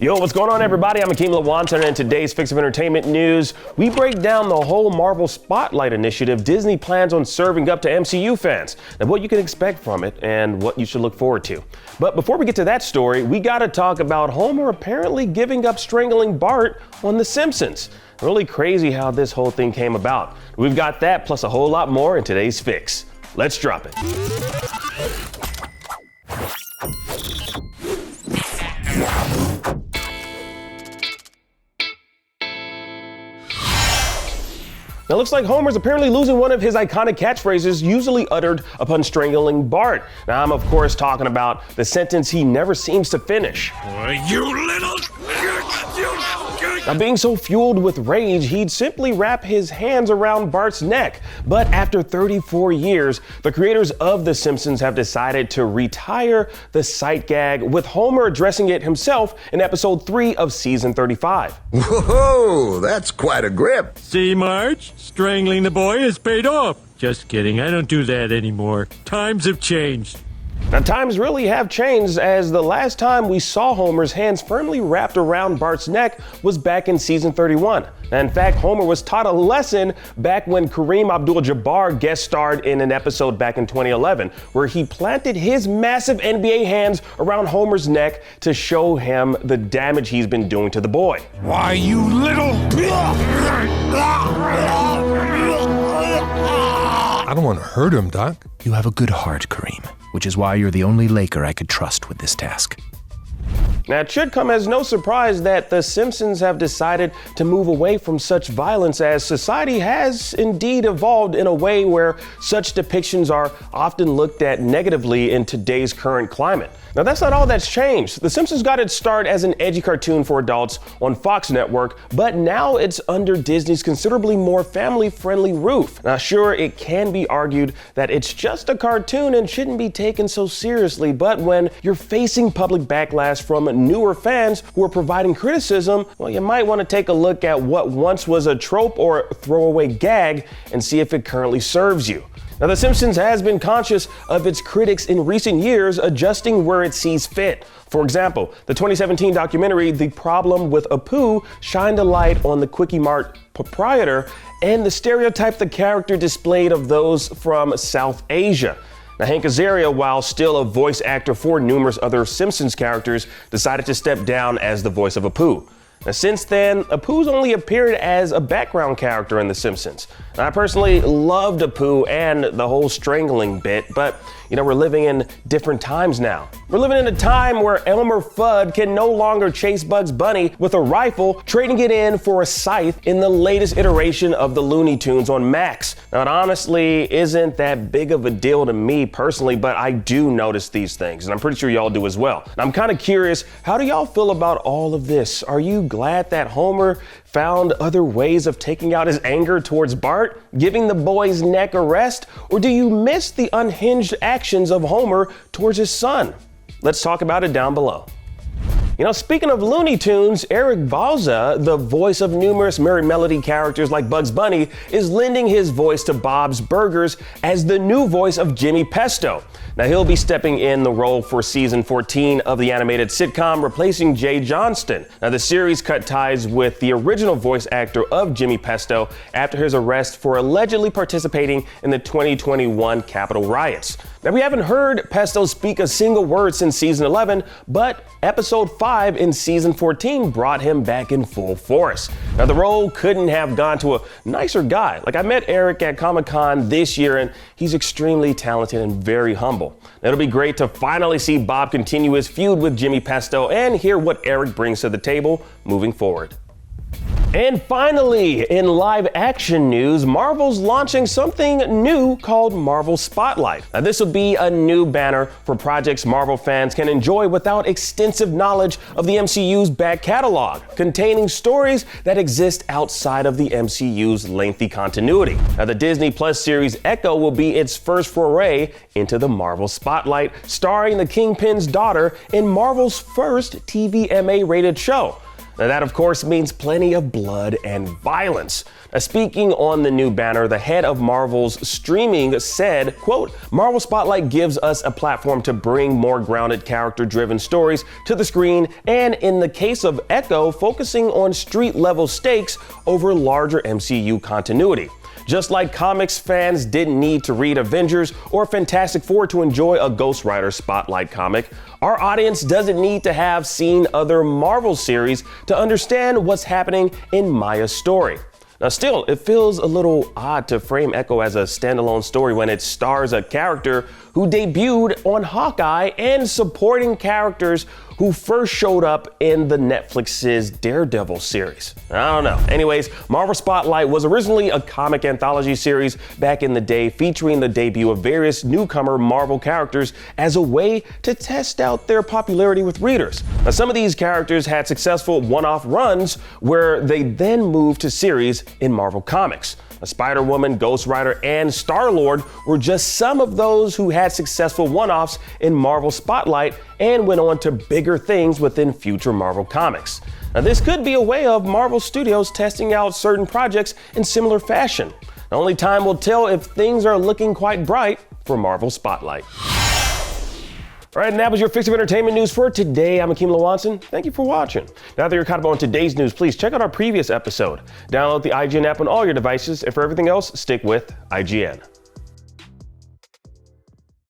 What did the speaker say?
Yo, what's going on, everybody? I'm Wont, and in today's Fix of Entertainment news, we break down the whole Marvel Spotlight initiative Disney plans on serving up to MCU fans, and what you can expect from it and what you should look forward to. But before we get to that story, we gotta talk about Homer apparently giving up strangling Bart on The Simpsons. Really crazy how this whole thing came about. We've got that plus a whole lot more in today's Fix. Let's drop it. Now, looks like Homer's apparently losing one of his iconic catchphrases usually uttered upon strangling Bart. Now, I'm of course talking about the sentence he never seems to finish. You little... Now, being so fueled with rage, he'd simply wrap his hands around Bart's neck. But after 34 years, the creators of The Simpsons have decided to retire the sight gag, with Homer addressing it himself in episode 3 of season 35. Whoa, that's quite a grip. See, Marge? Strangling the boy has paid off. Just kidding, I don't do that anymore. Times have changed. Now, times really have changed, as the last time we saw Homer's hands firmly wrapped around Bart's neck was back in season 31. In fact, Homer was taught a lesson back when Kareem Abdul-Jabbar guest starred in an episode back in 2011, where he planted his massive NBA hands around Homer's neck to show him the damage he's been doing to the boy. Why, you little... I don't want to hurt him, Doc. You have a good heart, Kareem, which is why you're the only Laker I could trust with this task. Now, it should come as no surprise that The Simpsons have decided to move away from such violence, as society has indeed evolved in a way where such depictions are often looked at negatively in today's current climate. Now, that's not all that's changed. The Simpsons got its start as an edgy cartoon for adults on Fox Network, but now it's under Disney's considerably more family-friendly roof. Now, sure, it can be argued that it's just a cartoon and shouldn't be taken so seriously, but when you're facing public backlash from newer fans who are providing criticism, well, you might want to take a look at what once was a trope or throwaway gag and see if it currently serves you. Now, The Simpsons has been conscious of its critics in recent years, adjusting where it sees fit. For example, the 2017 documentary The Problem with Apu shined a light on the Quickie Mart proprietor and the stereotype the character displayed of those from South Asia. Now, Hank Azaria, while still a voice actor for numerous other Simpsons characters, decided to step down as the voice of Apu. Now, since then, Apu's only appeared as a background character in The Simpsons. Now, I personally loved Apu and the whole strangling bit, but, we're living in different times now. We're living in a time where Elmer Fudd can no longer chase Bugs Bunny with a rifle, trading it in for a scythe in the latest iteration of the Looney Tunes on Max. Now, it honestly isn't that big of a deal to me personally, but I do notice these things, and I'm pretty sure y'all do as well. And I'm kind of curious, how do y'all feel about all of this? Are you glad that Homer found other ways of taking out his anger towards Bart, giving the boy's neck a rest, or do you miss the unhinged actions of Homer towards his son? Let's talk about it down below. Speaking of Looney Tunes, Eric Bauza, the voice of numerous Merry Melody characters like Bugs Bunny, is lending his voice to Bob's Burgers as the new voice of Jimmy Pesto. Now, he'll be stepping in the role for season 14 of the animated sitcom, replacing Jay Johnston. Now, the series cut ties with the original voice actor of Jimmy Pesto after his arrest for allegedly participating in the 2021 Capitol riots. Now, we haven't heard Pesto speak a single word since season 11, but episode 5 in season 14 brought him back in full force. Now, the role couldn't have gone to a nicer guy. I met Eric at Comic-Con this year, and he's extremely talented and very humble. It'll be great to finally see Bob continue his feud with Jimmy Pesto and hear what Eric brings to the table moving forward. And finally, in live action news, Marvel's launching something new called Marvel Spotlight. Now, this will be a new banner for projects Marvel fans can enjoy without extensive knowledge of the MCU's back catalog, containing stories that exist outside of the MCU's lengthy continuity. Now, the Disney Plus series Echo will be its first foray into the Marvel Spotlight, starring the Kingpin's daughter in Marvel's first TVMA-rated show. Now that of course means plenty of blood and violence. Now, speaking on the new banner, the head of Marvel's streaming said, quote, "Marvel Spotlight gives us a platform to bring more grounded character-driven stories to the screen, and in the case of Echo, focusing on street-level stakes over larger MCU continuity. Just like comics fans didn't need to read Avengers or Fantastic Four to enjoy a Ghost Rider Spotlight comic, our audience doesn't need to have seen other Marvel series to understand what's happening in Maya's story." Now still, it feels a little odd to frame Echo as a standalone story when it stars a character who debuted on Hawkeye and supporting characters who first showed up in the Netflix's Daredevil series. I don't know. Anyways, Marvel Spotlight was originally a comic anthology series back in the day featuring the debut of various newcomer Marvel characters as a way to test out their popularity with readers. Now, some of these characters had successful one-off runs where they then moved to series in Marvel Comics. Spider-Woman, Ghost Rider, and Star-Lord were just some of those who had successful one-offs in Marvel Spotlight and went on to bigger things within future Marvel comics. Now, this could be a way of Marvel Studios testing out certain projects in similar fashion. Only time will tell if things are looking quite bright for Marvel Spotlight. All right, and that was your fix of entertainment news for today. I'm Akeem Lawanson. Thank you for watching. Now that you're caught up on today's news, please check out our previous episode. Download the IGN app on all your devices, and for everything else, stick with IGN.